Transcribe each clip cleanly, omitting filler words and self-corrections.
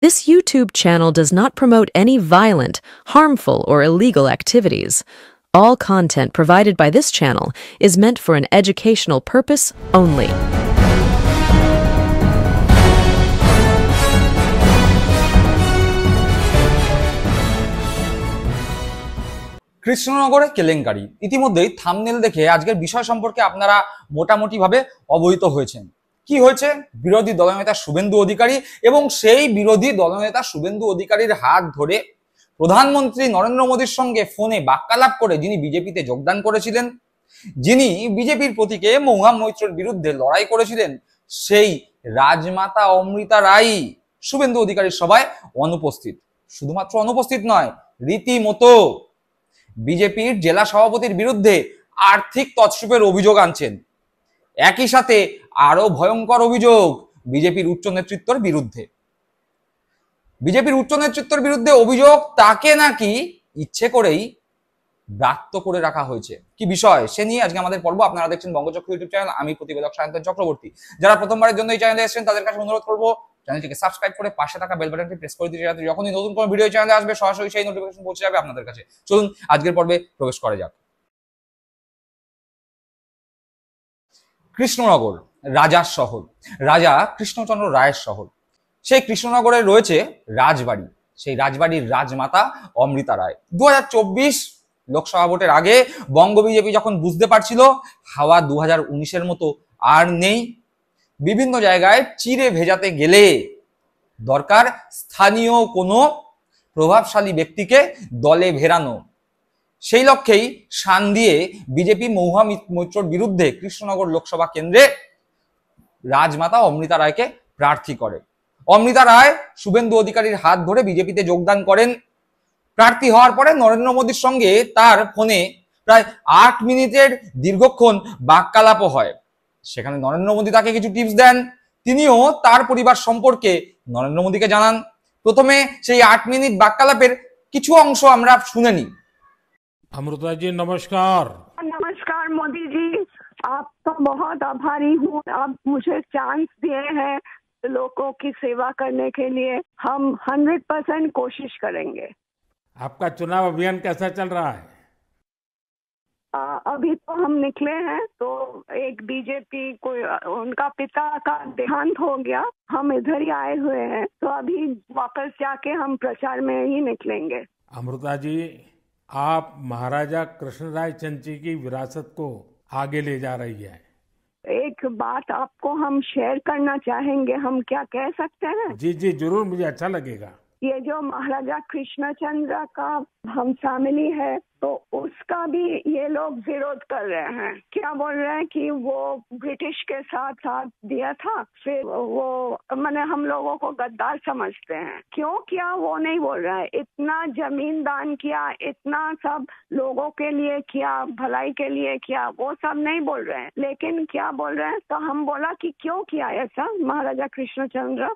This YouTube channel does not promote any violent, harmful, or illegal activities. All content provided by this channel is meant for an educational purpose only. কৃষ্ণনগরে কেলেঙ্কারি ইতিমধ্যেই thumbnail দেখে আজকের বিষয় সম্পর্কে আপনারা মোটামুটিভাবে অবহিত হয়েছেন। কি হয়েছে? বিরোধী দলনেতা শুভেন্দু অধিকারী এবং সেই বিরোধী দলনেতা শুভেন্দু অধিকারীর হাত ধরে প্রধানমন্ত্রী নরেন্দ্র মোদীর সঙ্গে ফোনে বাক্যালাপ করে যিনি বিজেপিতে যোগদান করেছিলেন, যিনি বিজেপির প্রতীকে মহুয়া মৈত্রের বিরুদ্ধে লড়াই করেছিলেন, সেই রাজমাতা অমৃতা রায় শুভেন্দু অধিকারীর সভায় অনুপস্থিত। শুধুমাত্র অনুপস্থিত নয়, রীতিমতো বিজেপির জেলা সভাপতির বিরুদ্ধে আর্থিক তছরূপের অভিযোগ আনছেন। একই সাথে আরো ভয়ঙ্কর অভিযোগ বিজেপির উচ্চ নেতৃত্বের বিরুদ্ধে। বিজেপির উচ্চ নেতৃত্বের বিরুদ্ধে অভিযোগ তাকে নাকি ইচ্ছে করেই ব্রাত্য করে রাখা হয়েছে। কি বিষয় সে নিয়ে আজকে আমাদের পর্ব। আপনারা দেখছেন বঙ্গচক্র ইউটিউব চ্যানেল, আমি প্রতিবেদক সায়ন্তন চক্রবর্তী। যারা প্রথমবারের জন্য এই চ্যানেলে এসেছেন তাদের কাছে অনুরোধ করবো চ্যানেলটিকে সাবস্ক্রাইব করে পাশে থাকা বেল বাটনটি প্রেস করে দিতে, যাতে যখনই নতুন কোনো ভিডিও চ্যানেলে আসবে সরাসরি সেই নোটিফিকেশন পৌঁছে যাবে আপনাদের কাছে। চলুন আজকের পর্বে প্রবেশ করা যাক। কৃষ্ণনগর রাজার শহর, রাজা কৃষ্ণচন্দ্র রায়ের শহর। সেই কৃষ্ণনগরে রয়েছে রাজবাড়ি, সেই রাজবাড়ির রাজমাতা অমৃতা রায়। 2024 লোকসভা ভোটের আগে বঙ্গ বিজেপি যখন বুঝতে পারছিল হাওয়া 2019-এর মতো আর নেই, বিভিন্ন জায়গায় চিরে ভেজাতে গেলে দরকার স্থানীয় কোনো প্রভাবশালী ব্যক্তিকে দলে ভেড়ানো। সেই লক্ষ্যেই শান দিয়ে বিজেপি মহুয়া মৈত্রর বিরুদ্ধে কৃষ্ণনগর লোকসভা কেন্দ্রে রাজমাতা অমৃতা রায়কে প্রার্থী করে। অমৃতা রায় শুভেন্দু অধিকারীর হাত ধরে বিজেপিতে যোগদান করেন। প্রার্থী হওয়ার পরে নরেন্দ্র মোদীর সঙ্গে তার ফোনে প্রায় 8 মিনিটের দীর্ঘক্ষণ বাক্যালাপও হয়। সেখানে নরেন্দ্র মোদী তাকে কিছু টিপস দেন, তিনিও তার পরিবার সম্পর্কে নরেন্দ্র মোদীকে জানান। প্রথমে সেই 8 মিনিট বাক্যালাপের কিছু অংশ আমরা শুনে নিই। अमृता जी नमस्कार। नमस्कार मोदी जी, आपका बहुत आभारी हूँ। आप मुझे चांस दिए हैं लोगों की सेवा करने के लिए। हम 100% कोशिश करेंगे। आपका चुनाव अभियान कैसा चल रहा है? अभी तो हम निकले हैं, तो एक बीजेपी को उनका पिता का देहांत हो गया, हम इधर ही आए हुए हैं, तो अभी वापस जाके हम प्रचार में ही निकलेंगे। अमृता जी, आप महाराजा कृष्णराय चंद जी की विरासत को आगे ले जा रही है। एक बात आपको हम शेयर करना चाहेंगे, हम क्या कह सकते हैं? जी जी जरूर, मुझे अच्छा लगेगा। ये जो महाराजा कृष्णचंद्र का हम फैमिली है, तो उसका भी ये लोग विरोध कर रहे हैं। क्या बोल रहे हैं कि वो ब्रिटिश के साथ साथ दिया था, फिर वो माने हम लोगों को गद्दार समझते हैं। क्यों किया वो नहीं बोल रहा है। इतना जमीन दान किया, इतना सब लोगों के लिए किया, भलाई के लिए किया, वो सब नहीं बोल रहे हैं। लेकिन क्या बोल रहे हैं, तो हम बोला कि क्यों किया ऐसा महाराजा कृष्णचंद्र,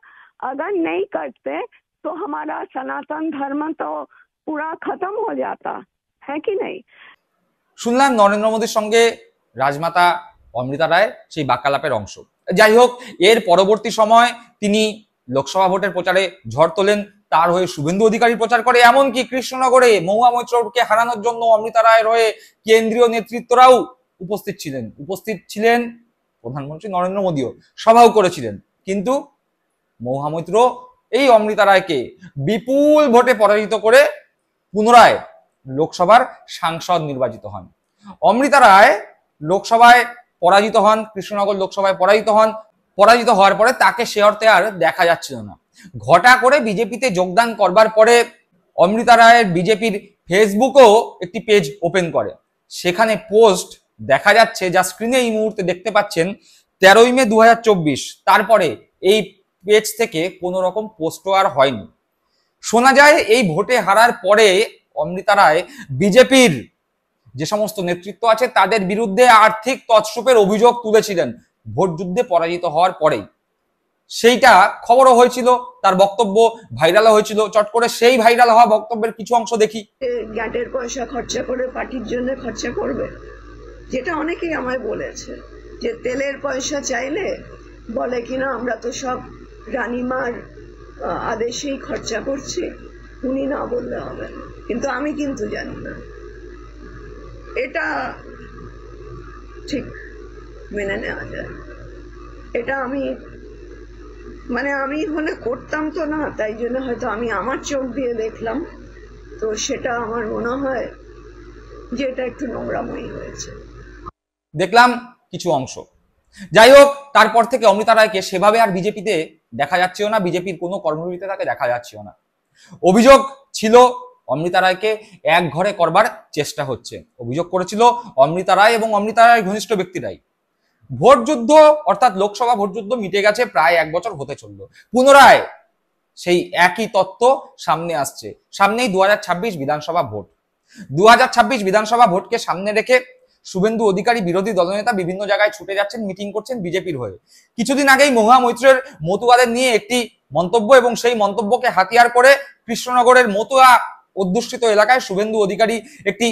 अगर नहीं करते तो हमारा सनातन धर्म तो पूरा खत्म हो जाता है कि नहीं। শুনলাম নরেন্দ্র মোদীর সঙ্গে রাজমাতা অমৃতা রায় সেই বাক্যালাপের অংশ। যাই হোক, এর পরবর্তী সময় তিনি লোকসভা ভোটের প্রচারে ঝড় তোলেন, তার হয়ে শুভেন্দু অধিকারী প্রচার করে। এমনকি কৃষ্ণনগরে মহুয়া মৈত্রকে হারানোর জন্য অমৃতা রায়ের হয়ে কেন্দ্রীয় নেতৃত্বরাও উপস্থিত ছিলেন প্রধানমন্ত্রী নরেন্দ্র মোদীও সভাও করেছিলেন। কিন্তু মহুয়া মৈত্র এই অমৃতা রায়কে বিপুল ভোটে পরাজিত করে পুনরায় লোকসভার সাংসদ নির্বাচিত হন। অমৃতা রায় লোকসভায় পরাজিত হন, কৃষ্ণনগর লোকসভায় পরাজিত হওয়ার পরে তাকে সে অর্থে আর দেখা যাচ্ছিল না। ঘটা করে বিজেপিতে যোগদান করবার পরে অমৃতা রায়ের বিজেপির ফেসবুকও একটি পেজ ওপেন করে। সেখানে পোস্ট দেখা যাচ্ছে, যা স্ক্রিনে এই মুহূর্তে দেখতে পাচ্ছেন, 13 মে 2024। তারপরে এই পেজ থেকে কোনো রকম পোস্টও আর হয়নি। শোনা যায় এই ভোটে হারার পরে অমৃতা রায় বিজেপির যে সমস্ত নেতৃত্ব আছে তাদের বিরুদ্ধে আর্থিক তছরূপের অভিযোগ তুলেছিলেন ভোট যুদ্ধে পরাজিত হওয়ার পরেই। সেইটা খবরও হয়েছিল, তার বক্তব্য ভাইরালও হয়েছিল। চট করে সেই ভাইরাল হওয়া বক্তব্যের কিছু অংশ দেখি। গ্যাটের পয়সা খরচা করে পার্টির জন্য খরচা করবে, যেটা অনেকেই আমায় বলেছে যে তেলের পয়সা চাইলে বলে কিনা আমরা তো সব রানীমার আদেশেই খরচা করছি, উনি না বললে হবে না। কিন্তু আমি কিন্তু জানি না, এটা ঠিক মেনে নেওয়া যায়। এটা আমি আমি হলে করতাম তো না, তাই জন্য হয়তো আমি আমার চোখ দিয়ে দেখলাম, তো সেটা আমার মনে হয় যে এটা একটু নোংরাময়ী হয়েছে। দেখলাম কিছু অংশ। যাই হোক, তারপর থেকে অমৃতা রায়কে সেভাবে আর বিজেপিতে দেখা যাচ্ছেও না, বিজেপির কোনো কর্মসূচিতে তাকে দেখা যাচ্ছেও না। অভিযোগ ছিল অমৃতা রায়কে এক ঘরে করবার চেষ্টা হচ্ছে, অভিযোগ করেছিল অমৃতা রায় এবং অমৃতা রায়ের ঘনিষ্ঠ ব্যক্তিরাই। ভোট যুদ্ধ অর্থাৎ লোকসভা ভোট যুদ্ধ মিটে গেছে, প্রায় 1 বছর হতে চলল, পুনরায় সেই একই তত্ত্ব সামনে আসছে। সামনেই 2026 বিধানসভা ভোট। 2026 বিধানসভা ভোটকে সামনে রেখে শুভেন্দু অধিকারী বিরোধী দলনেতা বিভিন্ন জায়গায় ছুটে যাচ্ছেন, মিটিং করছেন বিজেপির হয়ে। কিছুদিন আগেই মহুয়া মৈত্রের মতুয়াদের নিয়ে একটি মন্তব্য, এবং সেই মন্তব্যকে হাতিয়ার করে কৃষ্ণনগরের মতুয়া অধ্যুষিত এলাকায় শুভেন্দু অধিকারী একটি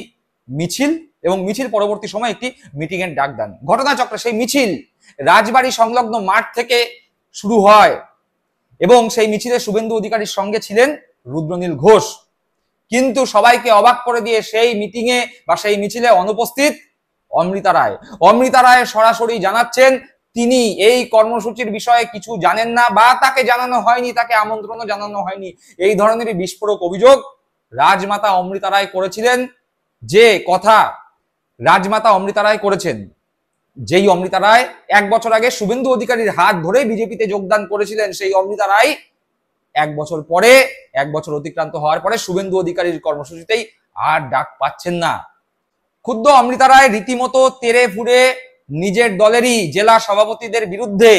মিছিল এবং মিছিল পরবর্তী সময় একটি মিটিং এর ডাক দেন। ঘটনাচক্রে সেই মিছিল রাজবাড়ী সংলগ্ন মাঠ থেকে শুরু হয় এবং সেই মিছিলে শুভেন্দু অধিকারীর সঙ্গে ছিলেন রুদ্রনীল ঘোষ। কিন্তু সবাইকে অবাক করে দিয়ে সেই মিটিং এ বা সেই মিছিলে অনুপস্থিত অমৃতা রায়। অমৃতা রায় সরাসরি জানাচ্ছেন তিনি এই কর্মসূচির বিষয়ে কিছু জানেন না, বা তাকে জানানো হয়নি, তাকে আমন্ত্রণও জানানো হয়নি। এই ধরনের বিস্ফোরক অভিযোগ রাজমাতা অমৃতা রায় করেছিলেন। যে কথা রাজমাতা অমৃতা রায় করেছেন, যেই অমৃতা রায় 1 বছর আগে শুভেন্দু অধিকারীর হাত ধরে বিজেপিতে যোগদান করেছিলেন, সেই অমৃতা রায় 1 বছর পরে, 1 বছর অতিক্রান্ত হওয়ার পরে শুভেন্দু অধিকারীর কর্মসূচিতেই আর ডাক পাচ্ছেন না। ক্ষুব্ধ অমৃতা রায় রীতিমতো তেড়ে ফুড়ে নিজের দলেরই জেলা সভাপতিদের বিরুদ্ধে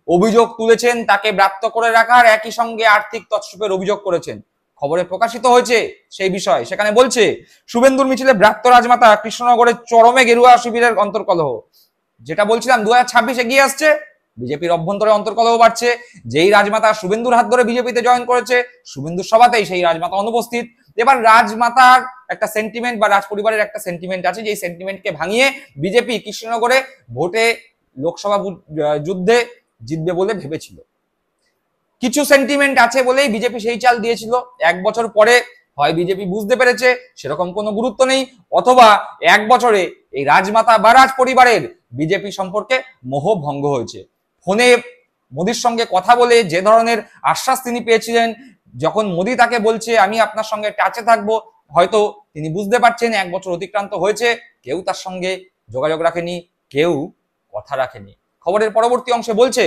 অভিযোগ তুলেছেন, তাকে ব্রাত্য করে রাখার, একই সঙ্গে আর্থিক তছরূপের অভিযোগ করেছেন। খবরে প্রকাশিত হয়েছে সেই বিষয়, সেখানে বলছে শুভেন্দুর মিছিলে ব্রাত্য রাজমাতা, কৃষ্ণনগরের চরমে গেরুয়া শিবিরের অন্তর্কলহ। যেটা বলছিলাম 2026 এগিয়ে আসছে, বিজেপির অভ্যন্তরে অন্তর্কলহ বাড়ছে। যেই রাজমাতা শুভেন্দুর হাত ধরে বিজেপিতে জয়েন করেছে, শুভেন্দুর সভাতেই সেই রাজমাতা অনুপস্থিত। এবার রাজমাতার একটা সেন্টিমেন্ট বা রাজ পরিবারের একটা সেন্টিমেন্ট আছে, যেই সেন্টিমেন্টকে ভাঙিয়ে বিজেপি কৃষ্ণনগরে ভোটে লোকসভা যুদ্ধে জিতবে বলে ভেবেছিল। কিছু সেন্টিমেন্ট আছে বলেই বিজেপি সেই চাল দিয়েছিল। 1 বছর পরে হয় বিজেপি বুঝতে পেরেছে সেরকম কোনো গুরুত্ব নেই, অথবা 1 বছরে এই রাজমাতা বা রাজ পরিবারের বিজেপি সম্পর্কে মোহ ভঙ্গ হয়েছে। ফোনে মোদির সঙ্গে কথা বলে যে ধরনের আশ্বাস তিনি পেয়েছিলেন, যখন মোদি তাকে বলছে আমি আপনার সঙ্গে টাচে থাকবো, হয়তো তিনি বুঝতে পারছেন 1 বছর অতিক্রান্ত হয়েছে, কেউ তার সঙ্গে যোগাযোগ রাখেনি, কেউ কথা রাখেনি। খবরের পরবর্তী অংশে বলছে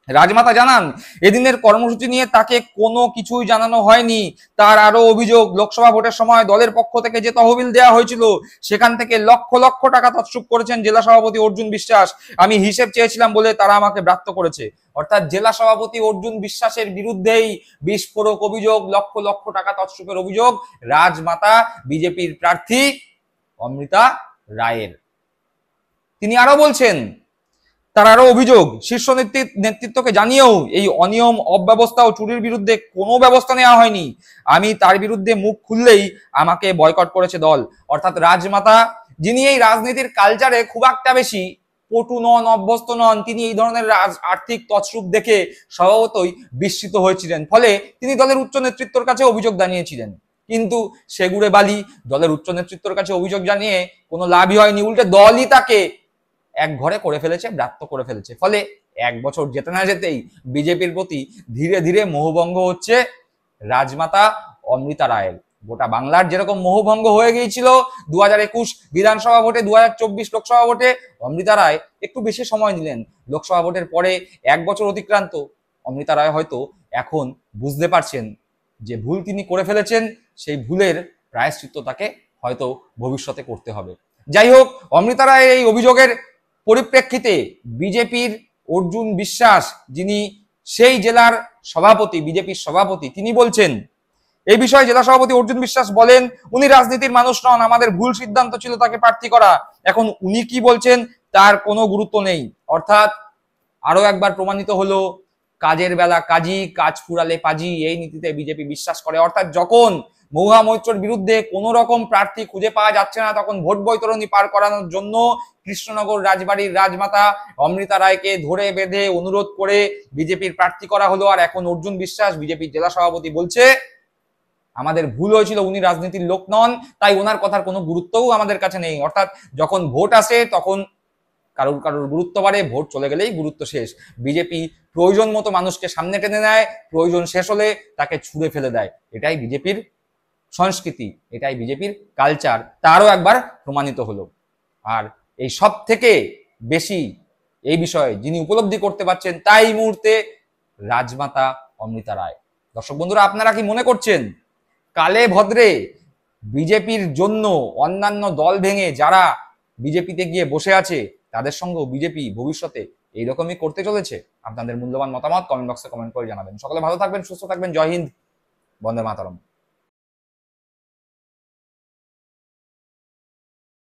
রাজমাতা জানান এদিনের কর্মসূচি নিয়ে তাকে কোনো কিছুই জানানো হয়নি। তার আরো অভিযোগ, লোকসভা ভোটের সময় দলের পক্ষ থেকে যে তহবিল দেওয়া হয়েছিল সেখান থেকে লক্ষ লক্ষ টাকা তছরূপ করেছেন জেলা সভাপতি অর্জুন বিশ্বাস। আমি হিসেব চেয়েছিলাম বলে তারা আমাকে ব্রাত্য করেছে। অর্থাৎ জেলা সভাপতি অর্জুন বিশ্বাসের বিরুদ্ধেই বিস্ফোরক অভিযোগ, লক্ষ লক্ষ টাকা তছরূপের অভিযোগ রাজমাতা বিজেপির প্রার্থী অমৃতা রায়ের। তিনি আরো বলছেন, তার আরো অভিযোগ, শীর্ষ নেতৃত্বকে জানিয়েও এই অনিয়ম, অব্যবস্থা ও চুরির বিরুদ্ধে কোনো ব্যবস্থা নেওয়া হয়নি। আমি তার বিরুদ্ধে মুখ খুললেই আমাকে বয়কট করেছে দল। অর্থাৎ রাজমাতা, যিনি এই রাজনীতির কালচারে খুব একটা বেশি পটু নন, অভ্যস্ত নন, তিনি এই ধরনের আর্থিক তছরূপ দেখে স্বভাবতই বিস্মিত হয়েছিলেন। ফলে তিনি দলের উচ্চ নেতৃত্বের কাছে অভিযোগ জানিয়েছিলেন। কিন্তু সেগুড়ে বালি, দলের উচ্চ নেতৃত্বের কাছে অভিযোগ জানিয়ে কোনো লাভই হয়নি, উল্টে দলই তাকে এক ঘরে করে ফেলেছে, ব্রাত্য করে ফেলেছে। ফলে 1 বছর যেতে না যেতেই বিজেপির প্রতি ধীরে ধীরে মোহভঙ্গ হচ্ছে রাজমাতা অমৃতা রায়ের। গোটা বাংলার যেরকম মোহভঙ্গ হয়ে গিয়েছিল 2021 বিধানসভা ভোটে, 2024 লোকসভা ভোটে, অমৃতা রায় একটু বেশি সময় নিলেন। লোকসভা ভোটের পরে 1 বছর অতিক্রান্ত, অমৃতা রায় হয়তো এখন বুঝতে পারছেন যে ভুল তিনি করে ফেলেছেন, সেই ভুলের প্রায়শ্চিত্ত তাকে হয়তো ভবিষ্যতে করতে হবে। যাই হোক, অমৃতা রায়ের এই অভিযোগের পরিপ্রেক্ষিতে বিজেপির অর্জুন বিশ্বাস, যিনি সেই জেলার সভাপতি, বিজেপির সভাপতি, তিনি বলছেন এই বিষয়ে জেলা সভাপতি অর্জুন বিশ্বাস বলেন, উনি রাজনীতির মানুষ নন, আমাদের ভুল সিদ্ধান্ত ছিল তাকে প্রার্থী করা। এখন উনি কি বলছেন তার কোনো গুরুত্ব নেই। অর্থাৎ আরো একবার প্রমাণিত হলো কাজের বেলা কাজী, কাজ ফুরালে পাজি, এই নীতিতে বিজেপি বিশ্বাস করে। অর্থাৎ যখন মহুয়া মৈত্রর বিরুদ্ধে কোনো রকম প্রার্থী খুঁজে পাওয়া যাচ্ছে না, তখন ভোট বৈতরণী পার করানোর জন্য কৃষ্ণনগর রাজবাড়ির রাজমাতা অমৃতা রায়কে ধরে বেঁধে অনুরোধ করে বিজেপির প্রার্থী করা হলো। আর এখন অর্জুন বিশ্বাস বিজেপির জেলা সভাপতি বলছে আমাদের ভুল হয়েছিল, উনি রাজনীতির লোক নন, তাই ওনার কথার কোনো গুরুত্বও আমাদের কাছে নেই। অর্থাৎ যখন ভোট আসে তখন কারোর গুরুত্ব বাড়ে, ভোট চলে গেলেই গুরুত্ব শেষ। বিজেপি প্রয়োজন মতো মানুষকে সামনে টেনে নেয়, প্রয়োজন শেষ হলে তাকে ছুঁড়ে ফেলে দেয়। এটাই বিজেপির সংস্কৃতি, এটাই বিজেপির কালচার, তারও একবার প্রমাণিত হলো। আর এই সব থেকে বেশি এই বিষয়ে যিনি উপলব্ধি করতে পারছেন তাই এই মুহূর্তে রাজমাতা অমৃতা রায়। দর্শক বন্ধুরা, আপনারা কি মনে করছেন কালে ভদ্রে বিজেপির জন্য অন্যান্য দল ভেঙে যারা বিজেপিতে গিয়ে বসে আছে তাদের সঙ্গেও বিজেপি ভবিষ্যতে এইরকমই করতে চলেছে? আপনাদের মূল্যবান মতামত কমেন্ট বক্সে কমেন্ট করে জানাবেন। সকলে ভালো থাকবেন, সুস্থ থাকবেন। জয় হিন্দ, বন্দে মাতরম।